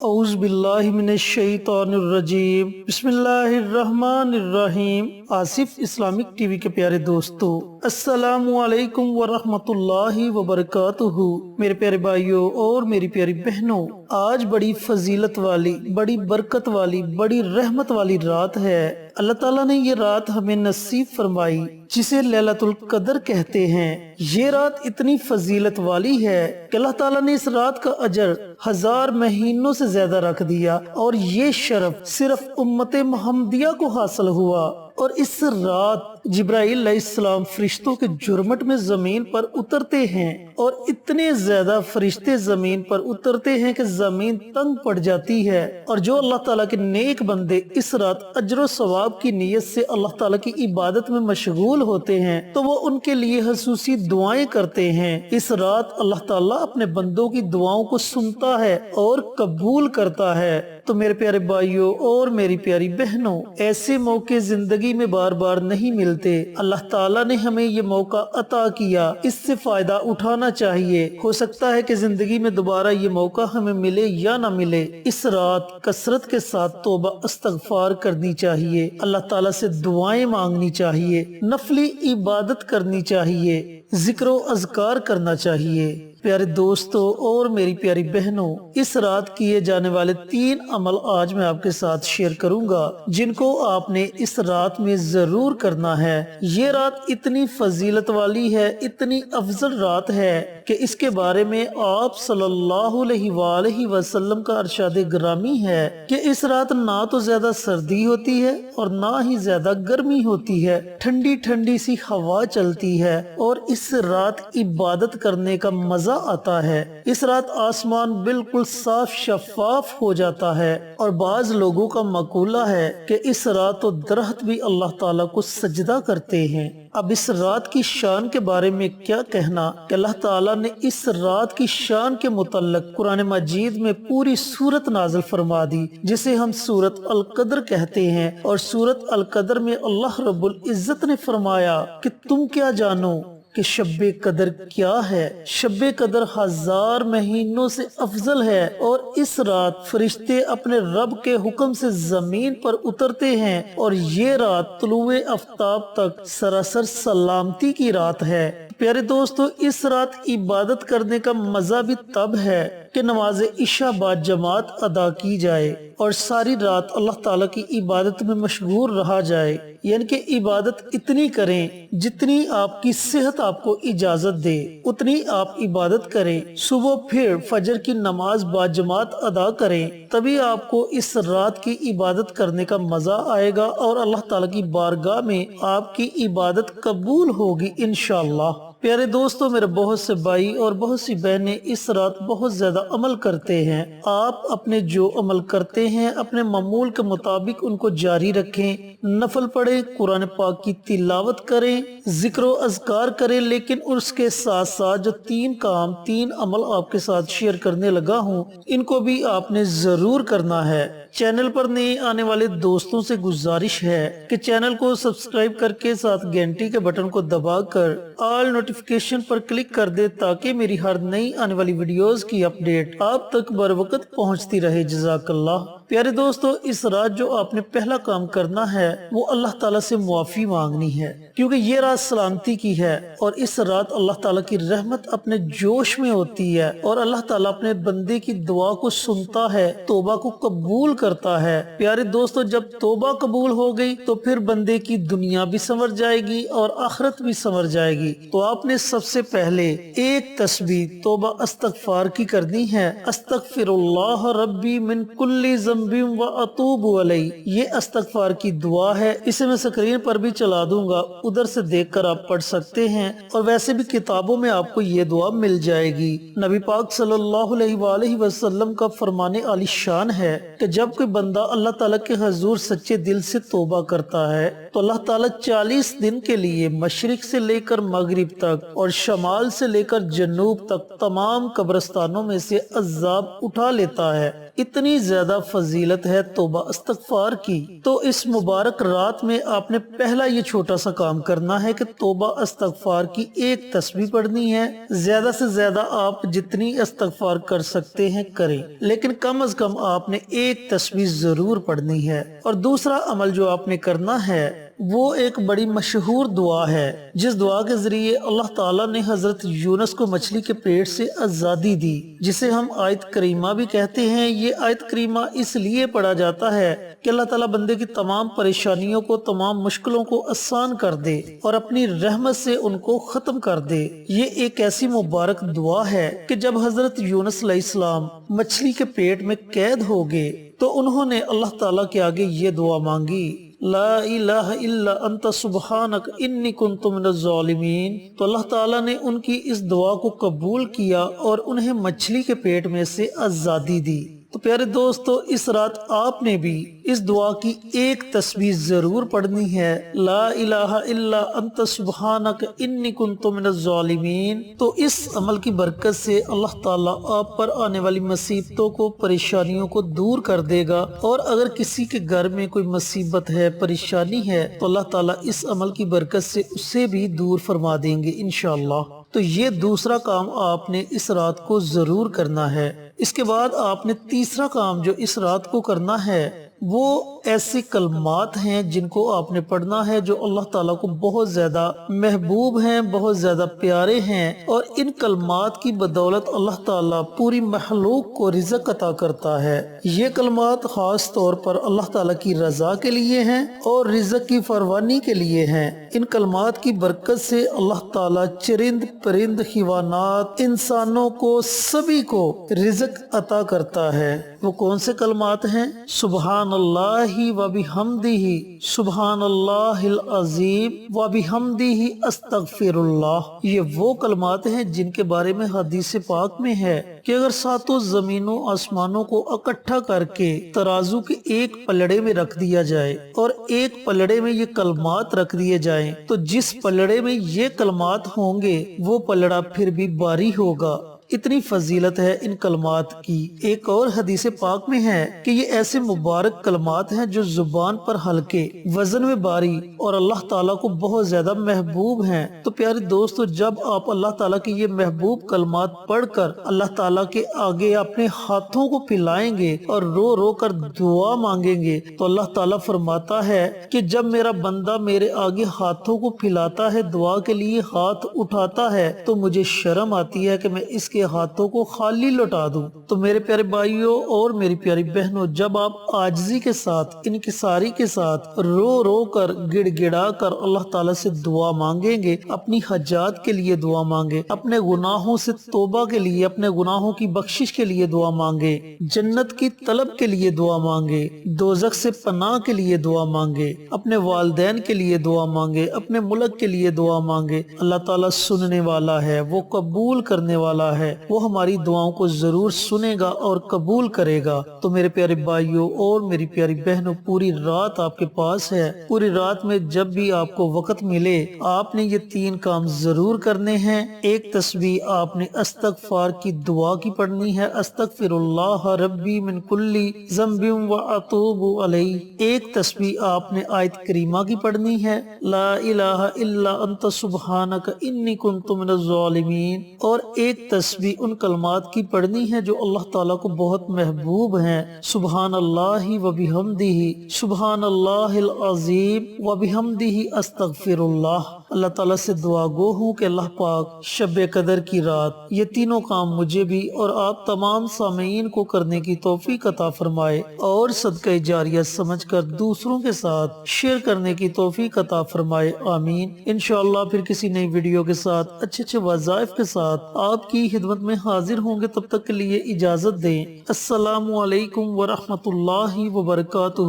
اعوذ باللہ من الشیطان الرجیم بسم اللہ الرحمن الرحیم۔ آصف اسلامک ٹی وی کے پیارے دوستو، السلام علیکم ورحمۃ اللہ وبرکاتہ۔ میرے پیارے بھائیوں اور میری پیاری بہنوں، آج بڑی فضیلت والی، بڑی برکت والی، بڑی رحمت والی رات ہے۔ اللہ تعالیٰ نے یہ رات ہمیں نصیب فرمائی جسے لیلۃ القدر کہتے ہیں۔ یہ رات اتنی فضیلت والی ہے کہ اللہ تعالیٰ نے اس رات کا اجر 1000 مہینوں سے زیادہ رکھ دیا، اور یہ شرف صرف امت محمدیہ کو حاصل ہوا۔ اور اس رات جبرائیل علیہ السلام فرشتوں کے جرمٹ میں زمین پر اترتے ہیں، اور اتنے زیادہ فرشتے زمین پر اترتے ہیں کہ زمین تنگ پڑ جاتی ہے۔ اور جو اللہ تعالیٰ کے نیک بندے اس رات اجر و ثواب کی نیت سے اللہ تعالیٰ کی عبادت میں مشغول ہوتے ہیں تو وہ ان کے لیے خصوصی دعائیں کرتے ہیں۔ اس رات اللہ تعالیٰ اپنے بندوں کی دعاؤں کو سنتا ہے اور قبول کرتا ہے۔ تو میرے پیارے بھائیوں اور میری پیاری بہنوں، ایسے موقع زندگی میں بار بار نہیں ملتے۔ اللہ تعالیٰ نے ہمیں یہ موقع عطا کیا، اس سے فائدہ اٹھانا چاہیے۔ ہو سکتا ہے کہ زندگی میں دوبارہ یہ موقع ہمیں ملے یا نہ ملے۔ اس رات کثرت کے ساتھ توبہ استغفار کرنی چاہیے، اللہ تعالیٰ سے دعائیں مانگنی چاہیے، نفلی عبادت کرنی چاہیے، ذکر و اذکار کرنا چاہیے۔ پیارے دوستو اور میری پیاری بہنوں، اس رات کیے جانے والے 3 عمل آج میں آپ کے ساتھ شیئر کروں گا جن کو آپ نے اس رات میں ضرور کرنا ہے۔ یہ رات اتنی فضیلت والی ہے، اتنی افضل رات ہے کہ اس کے بارے میں آپ صلی اللہ علیہ وآلہ وسلم کا ارشاد گرامی ہے کہ اس رات نہ تو زیادہ سردی ہوتی ہے اور نہ ہی زیادہ گرمی ہوتی ہے، ٹھنڈی ٹھنڈی سی ہوا چلتی ہے، اور اس رات عبادت کرنے کا مزہ آتا ہے۔ اس رات آسمان بالکل صاف شفاف ہو جاتا ہے، اور بعض لوگوں کا مقولہ ہے کہ اس رات تو درخت بھی اللہ تعالیٰ کو سجدہ کرتے ہیں۔ اب اس رات کی شان کے بارے میں کیا کہنا کہ اللہ تعالیٰ نے اس رات کی شان کے متعلق قرآن مجید میں پوری سورت نازل فرما دی جسے ہم سورت القدر کہتے ہیں۔ اور سورت القدر میں اللہ رب العزت نے فرمایا کہ تم کیا جانو کہ شب قدر کیا ہے؟ شب قدر 1000 مہینوں سے افضل ہے، اور اس رات فرشتے اپنے رب کے حکم سے زمین پر اترتے ہیں، اور یہ رات طلوع آفتاب تک سراسر سلامتی کی رات ہے۔ پیارے دوستو، اس رات عبادت کرنے کا مزہ بھی تب ہے کہ نماز عشاء بعد جماعت ادا کی جائے اور ساری رات اللہ تعالیٰ کی عبادت میں مشغول رہا جائے، یعنی کہ عبادت اتنی کریں جتنی آپ کی صحت آپ کو اجازت دے، اتنی آپ عبادت کریں۔ صبح پھر فجر کی نماز بعد جماعت ادا کریں، تبھی آپ کو اس رات کی عبادت کرنے کا مزہ آئے گا، اور اللہ تعالیٰ کی بارگاہ میں آپ کی عبادت قبول ہوگی انشاءاللہ۔ پیارے دوستو، میرے بہت سے بھائی اور بہت سی بہنیں اس رات بہت زیادہ عمل کرتے ہیں۔ آپ اپنے جو عمل کرتے ہیں اپنے معمول کے مطابق ان کو جاری رکھیں، نفل پڑھیں، قرآن پاک کی تلاوت کریں، ذکر و اذکار کریں، لیکن اس کے ساتھ ساتھ جو 3 عمل آپ کے ساتھ شیئر کرنے لگا ہوں ان کو بھی آپ نے ضرور کرنا ہے۔ چینل پر نئے آنے والے دوستوں سے گزارش ہے کہ چینل کو سبسکرائب کر کے ساتھ گھنٹی کے بٹن کو دبا کر آل نوٹیفیکیشن پر کلک کر دے تاکہ میری ہر نئی آنے والی ویڈیوز کی اپڈیٹ آپ تک بر وقت پہنچتی رہے۔ جزاک اللہ۔ پیارے دوستو، اس رات جو آپ نے پہلا کام کرنا ہے وہ اللہ تعالیٰ سے معافی مانگنی ہے، کیونکہ یہ رات سلامتی کی ہے، اور اس رات اللہ تعالیٰ کی رحمت اپنے جوش میں ہوتی ہے، اور اللہ تعالیٰ اپنے بندے کی دعا کو سنتا ہے، توبہ کو قبول کرتا ہے۔ پیارے دوستو، جب توبہ قبول ہو گئی تو پھر بندے کی دنیا بھی سنور جائے گی اور آخرت بھی سنور جائے گی۔ تو آپ نے سب سے پہلے ایک تسبیح توبہ استغفار کی کرنی ہے۔ استغفر اللہ ربی من کل ذنب و اتوب علیہ، یہ استغفار کی دعا ہے۔ اسے میں سکرین پر بھی چلا دوں گا، ادھر سے دیکھ کر آپ پڑھ سکتے ہیں، اور ویسے بھی کتابوں میں آپ کو یہ دعا مل جائے گی۔ نبی پاک صلی اللہ علیہ وآلہ وسلم کا فرمان عالی شان ہے کہ جب کوئی بندہ اللہ تعالیٰ کے حضور سچے دل سے توبہ کرتا ہے تو اللہ تعالیٰ 40 دن کے لیے مشرق سے لے کر مغرب تک اور شمال سے لے کر جنوب تک تمام قبرستانوں میں سے عذاب اٹھا لیتا ہے۔ اتنی زیادہ فضیلت فضیلت ہے توبہ استغفار کی۔ تو اس مبارک رات میں آپ نے پہلا یہ چھوٹا سا کام کرنا ہے کہ توبہ استغفار کی ایک تسبیح پڑھنی ہے۔ زیادہ سے زیادہ آپ جتنی استغفار کر سکتے ہیں کریں، لیکن کم از کم آپ نے ایک تسبیح ضرور پڑھنی ہے۔ اور دوسرا عمل جو آپ نے کرنا ہے وہ ایک بڑی مشہور دعا ہے، جس دعا کے ذریعے اللہ تعالیٰ نے حضرت یونس کو مچھلی کے پیٹ سے آزادی دی، جسے ہم آیت کریمہ بھی کہتے ہیں۔ یہ آیت کریمہ اس لیے پڑھا جاتا ہے کہ اللہ تعالیٰ بندے کی تمام پریشانیوں کو، تمام مشکلوں کو آسان کر دے اور اپنی رحمت سے ان کو ختم کر دے۔ یہ ایک ایسی مبارک دعا ہے کہ جب حضرت یونس علیہ السلام مچھلی کے پیٹ میں قید ہو گئے تو انہوں نے اللہ تعالیٰ کے آگے یہ دعا مانگی، لا الہ الا انت سبحانک انی کنت من الظالمین۔ تو اللہ تعالیٰ نے ان کی اس دعا کو قبول کیا اور انہیں مچھلی کے پیٹ میں سے آزادی دی۔ تو پیارے دوستو، اس رات آپ نے بھی اس دعا کی ایک تسبیح ضرور پڑھنی ہے، لا الہ الا انت سبحانک انی کنت من الظالمین۔ تو اس عمل کی برکت سے اللہ تعالیٰ آپ پر آنے والی مصیبتوں کو، پریشانیوں کو دور کر دے گا، اور اگر کسی کے گھر میں کوئی مصیبت ہے، پریشانی ہے، تو اللہ تعالیٰ اس عمل کی برکت سے اسے بھی دور فرما دیں گے انشاءاللہ۔ تو یہ دوسرا کام آپ نے اس رات کو ضرور کرنا ہے۔ اس کے بعد آپ نے تیسرا کام جو اس رات کو کرنا ہے وہ ایسے کلمات ہیں جن کو آپ نے پڑھنا ہے، جو اللہ تعالیٰ کو بہت زیادہ محبوب ہیں، بہت زیادہ پیارے ہیں، اور ان کلمات کی بدولت اللہ تعالیٰ پوری مخلوق کو رزق عطا کرتا ہے۔ یہ کلمات خاص طور پر اللہ تعالیٰ کی رضا کے لیے ہیں اور رزق کی فراوانی کے لیے ہیں۔ ان کلمات کی برکت سے اللہ تعالیٰ چرند پرند، حیوانات، انسانوں کو، سبھی کو رزق عطا کرتا ہے۔ وہ کون سے کلمات ہیں؟ سبحان اللہ و بحمدہ، سبحان اللہ العظیم و بحمدہ استغفر اللہ۔ یہ وہ کلمات ہیں جن کے بارے میں حدیث پاک میں ہے کہ اگر ساتوں زمینوں آسمانوں کو اکٹھا کر کے ترازو کے ایک پلڑے میں رکھ دیا جائے اور ایک پلڑے میں یہ کلمات رکھ دیے جائیں، تو جس پلڑے میں یہ کلمات ہوں گے وہ پلڑا پھر بھی بھاری ہوگا۔ اتنی فضیلت ہے ان کلمات کی۔ ایک اور حدیث پاک میں ہے کہ یہ ایسے مبارک کلمات ہیں جو زبان پر ہلکے، وزن میں بھاری اور اللہ تعالیٰ کو بہت زیادہ محبوب ہیں۔ تو پیارے دوستو، جب آپ اللہ تعالیٰ کی یہ محبوب کلمات پڑھ کر اللہ تعالیٰ کے آگے اپنے ہاتھوں کو پھیلائیں گے اور رو رو کر دعا مانگیں گے، تو اللہ تعالیٰ فرماتا ہے کہ جب میرا بندہ میرے آگے ہاتھوں کو پھیلاتا ہے، دعا کے لیے ہاتھ اٹھاتا ہے، تو مجھے شرم آتی ہے کہ میں اس کے ہاتھوں کو خالی لوٹا دوں۔ تو میرے پیارے بھائیوں اور میری پیاری بہنوں، جب آپ عاجزی کے ساتھ، انکساری کے ساتھ، رو رو کر، گڑ گڑا کر اللہ تعالیٰ سے دعا مانگیں گے، اپنی حاجات کے لیے دعا مانگے، اپنے گناہوں سے توبہ کے لیے، اپنے گناہوں کی بخشش کے لیے دعا مانگے، جنت کی طلب کے لیے دعا مانگے، دوزخ سے پناہ کے لیے دعا مانگے، اپنے والدین کے لیے دعا مانگے، اپنے ملک کے لیے دعا مانگے، اللہ تعالیٰ سننے والا ہے، وہ قبول کرنے والا ہے، وہ ہماری دعاؤں کو ضرور سنے گا اور قبول کرے گا۔ تو میرے پیارے بھائیوں اور میری پیاری بہنوں، پوری رات آپ کے پاس ہے۔ پوری رات میں جب بھی آپ کو وقت ملے، آپ نے یہ تین کام ضرور کرنے ہیں۔ ایک تسبیح آپ نے استغفار کی دعا کی پڑھنی ہے، استغفر اللہ ربی من کل ذنب واتوب الیہ۔ ایک تسبیح آپ نے آیت کریمہ کی پڑھنی ہے، لا الہ الا انت سبحانک انی کنت من الظالمین۔ اور ایک تسبیح ان کلمات کی پڑھنی ہے جو اللہ تعالیٰ کو بہت محبوب ہیں، سبحان اللہ و بحمدہ، سبحان اللہ العظیم و بحمدہ استغفر اللہ۔ اللہ تعالیٰ سے دعا گو ہوں کہ اللہ پاک شب قدر کی رات یہ تینوں کام مجھے بھی اور آپ تمام سامعین کو کرنے کی توفیق عطا فرمائے، اور صدقہ جاریہ سمجھ کر دوسروں کے ساتھ شیئر کرنے کی توفیق عطا فرمائے، آمین۔ انشاءاللہ پھر کسی نئی ویڈیو کے ساتھ، اچھے وظائف کے ساتھ آپ کی خدمت میں حاضر ہوں گے۔ تب تک کے لیے اجازت دیں۔ السلام علیکم ورحمۃ اللہ وبرکاتہ۔